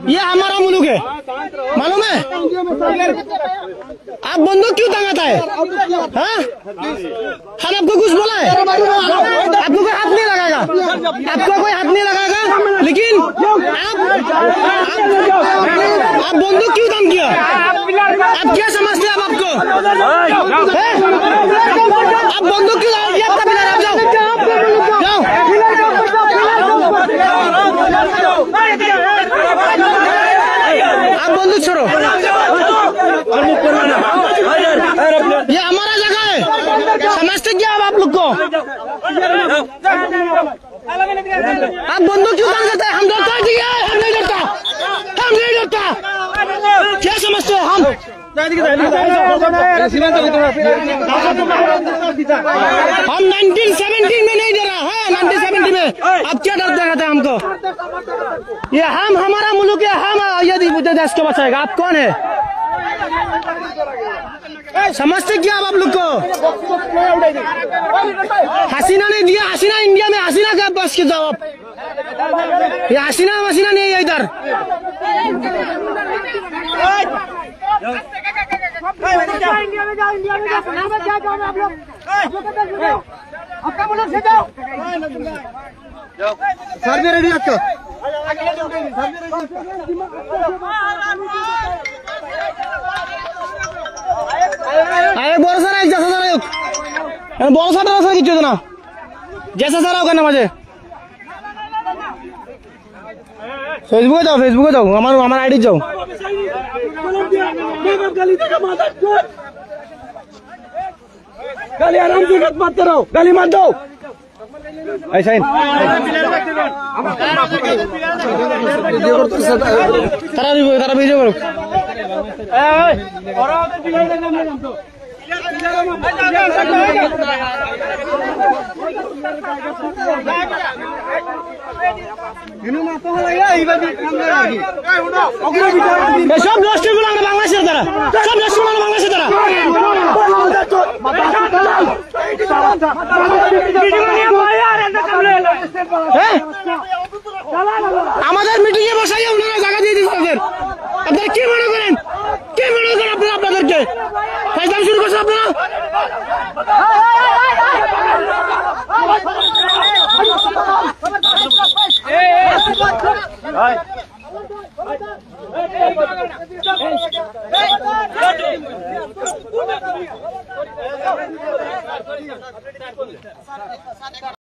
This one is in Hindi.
ये हमारा मुल्क है, मालूम है? आप बंदूक क्यों टांगाता है? हाँ, हम आपको कुछ बोला है? आपको कोई हाथ नहीं लगाएगा, आपको कोई हाथ नहीं लगाएगा, लेकिन आप बंदूक क्यों दाम किया? आप क्या समझते हैं? आप आपको आप बंदूक क्यों दाम किया? आपका पिलर, आप जाओ जाओ। आप बंदूक छोड़ो, ये हमारा जगह है, समझते क्या आप लोग को? आप बंदूक क्यों दाम करते हैं? हम डरता है, हम नहीं डरता, हम नहीं डरता। क्या समझते हैं? हम 1970 में नहीं डरा है, 1970 में। अब क्या डर दिखाते हैं हमको? ये हम, हमारा मुल्क है, हम यदि देश को बचाएगा। आप कौन है? समझते क्या आप लोग को? हसीना ने दिया, हसीना इंडिया में, हसीना का बस के जाओ। ये हसीना मसीना नहीं है इधर। इंडिया में जाओ, इंडिया में जाओ, आप लोग आपका मुल्क से जाओ। सर भी रेडी आपका? अरे बोल सर, एक जैसा सर, बोल सर किती ना जैसा सर होगा ना माझे फेसबुक जाओ, फेसबुक जाओ, हमारा आईडी जाओ। गाली आराम से मत करो, गाली मत दो, ऐसा ही तारा वीडियो करो। সব নষ্ট গুলো আমরা বাংলাদেশের দ্বারা, সব নষ্ট গুলো বাংলাদেশের দ্বারা। আমাদের মিটিং এ বসাই ওনারা জায়গা দিয়ে দিচ্ছেন। আপনারা কি মনে করেন? কি মনে করেন আপনারা? আপনাদেরকে ফাইজলাম শুরু করছেন আপনারা।